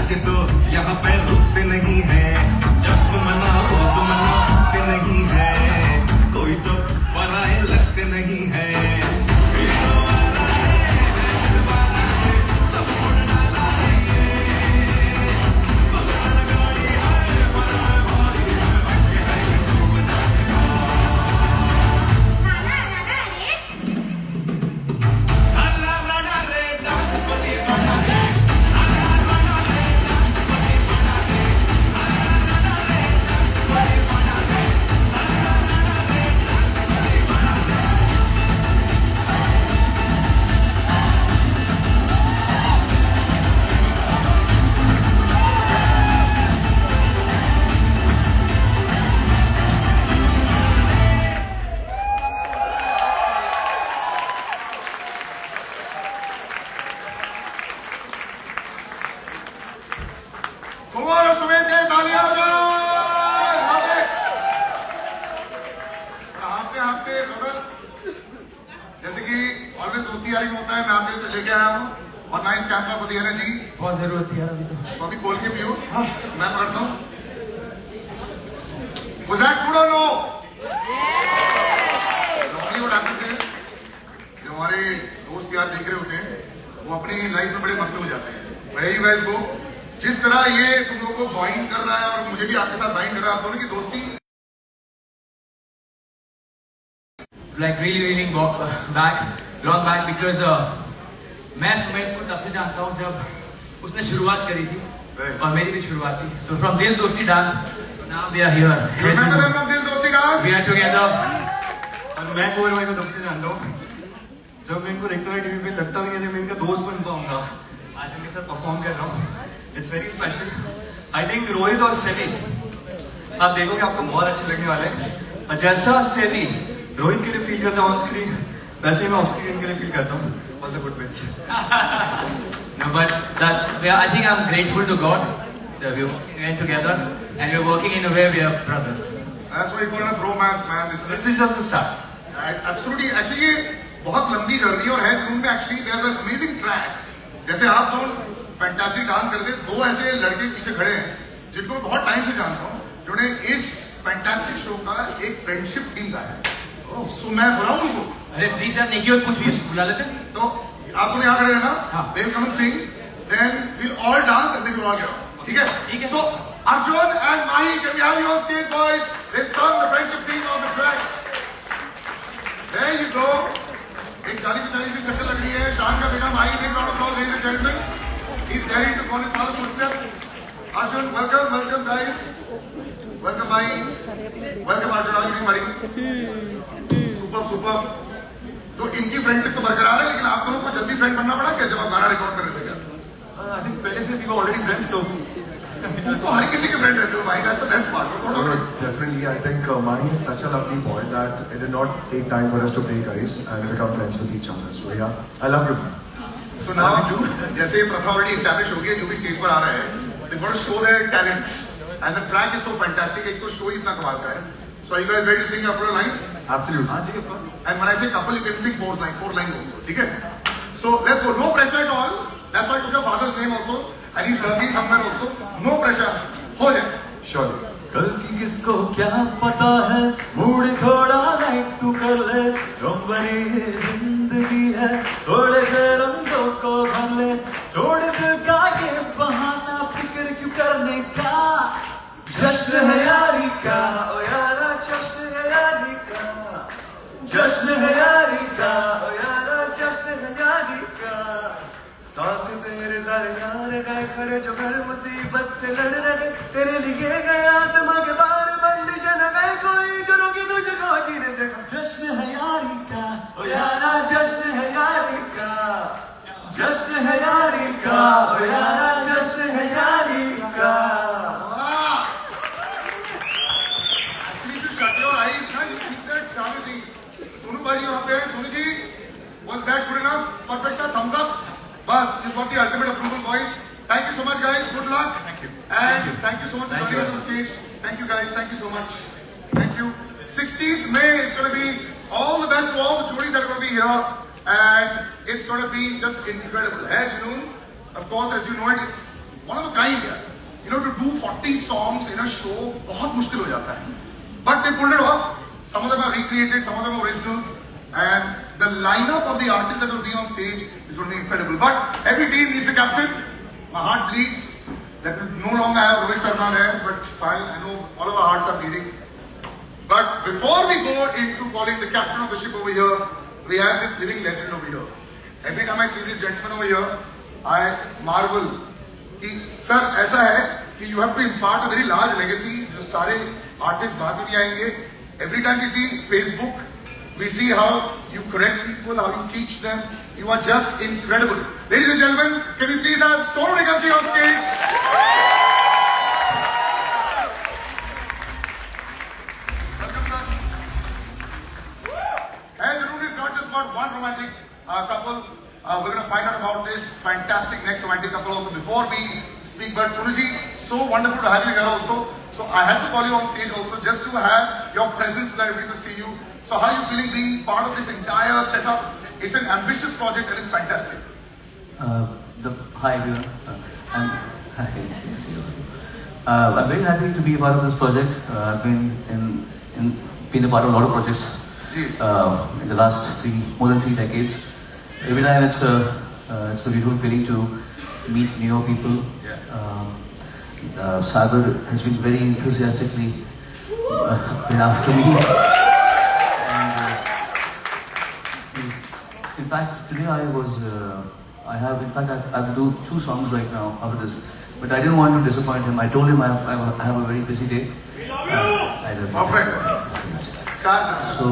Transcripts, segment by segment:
नाच तो यहाँ पे रुकते नहीं है, जश्न मनाओ रोज मनाओ थकते नहीं है, कोई तो बनाए लगते नहीं है। जैसे कि ऑलवेज दोस्ती यारी में होता है, मैं आपके लेके आया हूँ और nice Campa for the energy. बहुत जरूरत थी यार अभी तो अभी खोल के पियो। मैं पकड़ता हूँ। Was that good or no? Normally what happens is जो हमारे दोस्त यार देख रहे होते हैं वो अपनी लाइफ में बड़े मग्न हो जाते हैं। बड़े ही गाइस को जिस तरह ये तुम लोगों को बाइंड कर रहा है और मुझे भी आपके साथ बाइंड कर रहा है, आप दोनों की दोस्ती like really back long back because मैं सुमेर को तब से जानता हूँ जब उसने शुरुआत करी थी और मेरी भी शुरुआत थी। So from दिल दोस्ती dance now we are here. Remember them from दिल दोस्ती डांस? We are together. और मैं कोई भाई को तब से जानता हूँ जब मैं इनको देखता हूँ टीवी पे, लगता भी नहीं था मैं इनका दोस्त बन पाऊंगा। आज इनके साथ परफॉर्म कर रहा हूँ। It's very special. I think Rohit और सेवी आप देखोगे आपको बहुत अच्छे लगने वाले हैं। और जैसा सेवी रोहित के लिए फील करता हूँ ऑन स्क्रीन, वैसे ही मैं ऑफ स्क्रीन के लिए फील करता हूँ। All the good bits. No, but I think I'm grateful to God that we went together and we're working in a way we are brothers. That's why you call it a bromance, man. This is just the start. Absolutely. Actually ये बहुत लंबी journey और है जुनून में। Actually there's an amazing track. जैसे आप दोनों फैंटास्टिक डांस करते, दो ऐसे लड़के पीछे खड़े हैं जिनको मैं बहुत टाइम से जानता हूँ, जिन्होंने इस फैंटास्टिक शो का एक फ्रेंडशिप टीम का है। सो मैं बुलाऊं उनको? अरे प्लीज यार नेकी और कुछ भी बुला लेते हैं। तो आप लोग यहाँ खड़े रहना। हाँ। They will come and sing. Then we'll all dance and then we'll all get off. ठीक है? ठीक है। So Arjun and Mahi, can we have you on stage, boys? They've sung the friendship theme on the track. There you go. एक जाली बिचारी की शक्ल लग रही है। शान का बेटा माही, big round of applause, ladies and gentlemen. He's ready to follow his father's footsteps. Arjun, welcome guys. Welcome Mahi. Welcome Arjun. How are you doing, buddy? Super. तो इनकी फ्रेंडशिप तो बरकरार है, लेकिन आप दोनों को जल्दी फ्रेंड बनना पड़ा क्या जब आप गाना रिकॉर्ड कर रहे थे? क्या आई थिंक पहले से वी वर ऑलरेडी फ्रेंड्स। तो हर किसी के फ्रेंड रहते हो भाई, that's the best part. Definitely, I think Mahi is such a lovely boy that it did not take time for us to break ice and become friends with each other. So yeah, I love you. So now, जैसे प्रथा already established हो गई है, जो भी stage पर आ रहे हैं, they got to show their talent, and the track is so fantastic. एक तो शो ही इतना कमाल का है. So are you guys ready to sing your couple of lines? Absolutely. And when I say couple, you can sing four lines also. ठीक है? So let's go. No pressure at all. That's why I took your father's name also, and he's working somewhere also. No pressure. हो जाए. Sure. कल की किसको क्या पता है, मूड थोड़ा लाइट तू कर ले, रंग भरी ये जिंदगी है, थोड़े से रंगों को भर ले, छोड़ दिल का ये बहाना, फिक्र क्यों करने का, जश्न है यारी का, ओ यारा जश्न है यारी का, जश्न है यारी का, ओ यारा जश्न है यारी का, साथ तेरे सारे यार गए खड़े जो घर मुसीबत से लड़ रहे, तेरे लिए गए आसमां के बाहर बंदिश न गए कोई जो रोकी तुझको जीने से। जश्न है यारी का, ओ यारा जश्न है यारी का, जश्न है यारी का, ओ यारा जश्न है यारी का। Actually, to shut your eyes, ना, you keep that sound. See, Sonu भाजी वहाँ पे है. Sonu ji, was that good enough? Perfect था? Thumbs up. बस, you got the ultimate approval, boys. Thank you so much, guys. Good luck. Thank you. And thank you so much for joining us on stage. Thank you, guys. Thank you so much. Thank you. 16th May is going to be all the best to all the jodis that are going to be here, and it's going to be just incredible. Hey, Junoon. Of course, as you know it, it's one of a kind है. You know, to do 40 songs in a show बहुत मुश्किल हो जाता है. But they pulled it off. Some of them are recreated, some of them are originals, and the lineup of the artists that will be on stage is going to be incredible. But every team needs a captain. My heart bleeds that we no longer have Rohit Sharma there, but fine. I know all of our hearts are bleeding. But before we go into calling the captain of the ship over here, we have this living legend over here. Every time I see this gentleman over here, I marvel. कि sir ऐसा है कि you have to impart a very large legacy. जो सारे artists बाद में भी आएंगे. Every time we see Facebook, we see how you correct people, how you teach them. You are just incredible. Ladies and gentlemen, can we please have Sonu Nigam ji on stage? Welcome, sir. And the room is not just about one romantic couple. We're going to find out about this fantastic next romantic couple also before we speak. But Sonuji, so wonderful to have you here also. So I had to call you on stage also just to have your presence so that everyone will see you. So how are you feeling being part of this entire setup? It's an ambitious project and it's fantastic. Hi everyone. I'm very happy to be a part of this project. I've been a part of a lot of projects in the last more than 3 decades. Every time it's a beautiful feeling to meet new people. Sagar has been very enthusiastically been after me. And in fact, today I have to do 2 songs right now after this. But I didn't want to disappoint him. I told him I have a very busy day. I love you. Perfect. So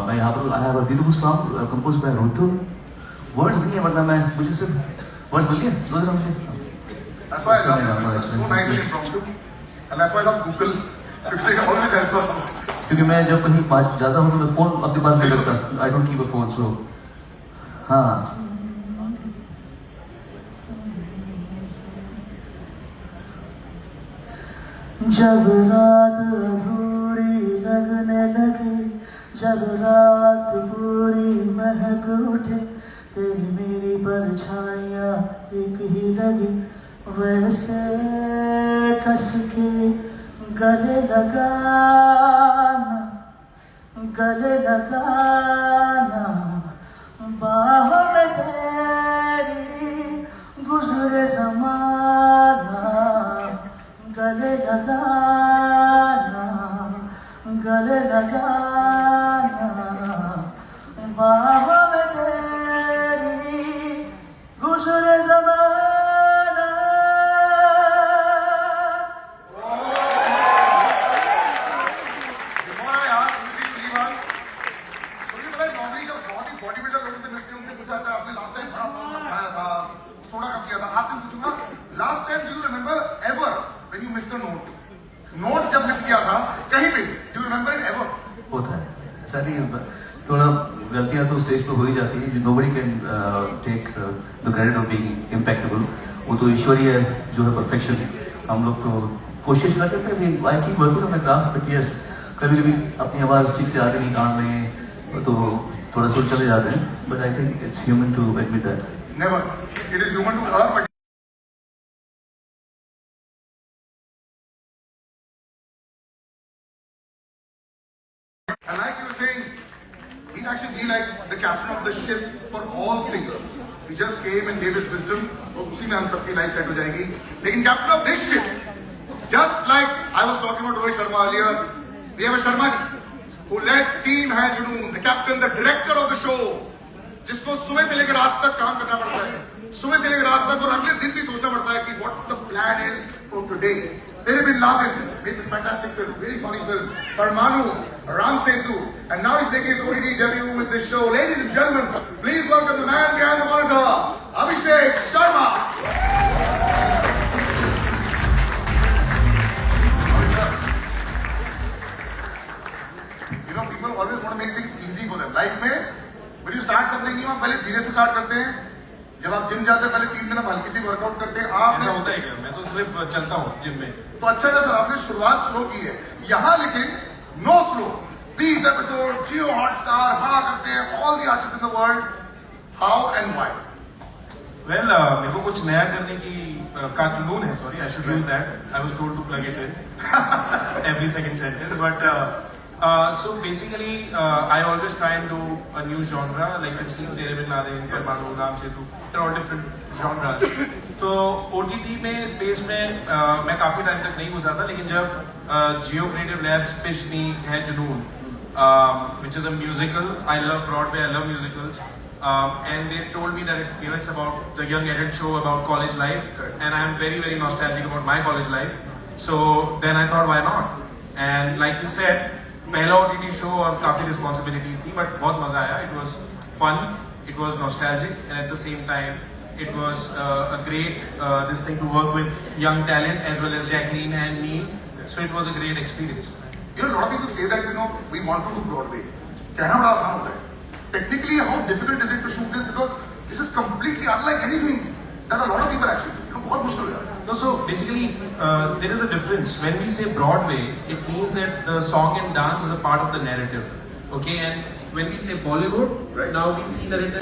I have a beautiful song composed by Rutu. Words नहीं है वरना मैं मुझे सिर्फ words मिल गए दो दिन मुझे. That's why I love this. It's so nice and impromptu. And that's why I love Google. Because it always helps us. क्योंकि मैं जब कहीं पास जाता हूँ तो मैं फोन अपने पास नहीं रखता. I don't keep a phone, so हाँ. जब रात अधूरी लगने लगे, जब रात पूरी महक उठे, तेरी मेरी परछाइयाँ एक ही लगी, वैसे कस के गले लगाना, बाहों में तेरी गुजरे ज़माना, गले लगाना, बाहों में तेरी गुजरे ज़माना. Last time, do you remember ever when you missed a note? Note जब मिस किया था कहीं भी, do you remember it ever? होता है ऐसा नहीं, थोड़ा गलतियाँ तो स्टेज पे हो ही जाती है. Nobody can take the credit of being impeccable. वो तो ईश्वरीय है जो है perfection. हम लोग तो कोशिश कर सकते हैं. I keep working on my craft, but yes, कभी-कभी अपनी आवाज़ ठीक से आती नहीं कान में तो थोड़ा सुर चले जाते हैं. But I think it's human to admit that. Never. It is human to her, but and like you were saying, he'd actually be like the captain of the ship for all singers. He just came and gave his wisdom. और उसी में हम सबकी life set हो जाएगी. लेकिन captain of this ship, just like I was talking about Rohit Sharma earlier, we have a Sharma ji who led Team Hai Junoon, the captain, the director of the show, जिसको सुबह से लेकर रात तक काम करना पड़ता है. सुबह से लेकर रात तक और अगले दिन भी सोचना पड़ता है कि what the plan is for today. They've been laughing, made this fantastic film, really funny film. Parmanu, Ram Setu, and now he's making his OTT debut with this show. Ladies and gentlemen, please welcome the man behind the monitor, Abhishek Sharma. You know, people always want to make things easy for them. Like me, when you start something new, आप पहले धीरे से start करते हैं. जब आप gym जाते हैं पहले 3 दिन आप हल्की सी वर्कआउट करते हैं. आप ऐसा होता है क्या? मैं तो सिर्फ चलता हूँ जिम में. तो अच्छा है सर, आपने शुरुआत स्लो की है. यहाँ लेकिन नो स्लो. 20 एपिसोड, जियो हॉटस्टार, हाँ करते हैं all the artist in the world. How and why? Well मेरे को कुछ नया करने की का जुनून है, sorry, I should use that. I was told to plug it in every second sentence. But so basically, I always try and do a new genre. Like you've seen Tere Bin Laden, Parmanu, Ram Setu. They're all different genres. तो OTT में space में मैं काफी time तक नहीं गुजारा था, लेकिन जब जियो क्रिएटिव लैब्स पिच मी है जुनून, which is a musical. I love Broadway. I love musicals. And they told me that it's about the young adult show about college life, and I am very, very nostalgic about my college life. So then I thought, why not? And like you said, पहला OTT show और काफी responsibilities थी, but बहुत मजा आया. It was fun, it was nostalgic, and at the same time, it was a great this thing to work with young talent as well as Jacqueline and Neil. So it was a great experience. You know, a lot of people say that, you know, we want to do Broadway. कहना बड़ा आसान होता है. Technically, how difficult is it to shoot this? Because this is completely unlike anything that a lot of people actually do. You know, बहुत मुश्किल है. No, so basically, there is a difference. When we say Broadway, it means that the song and dance is a part of the narrative. Okay, and when we say Bollywood, now we see that it is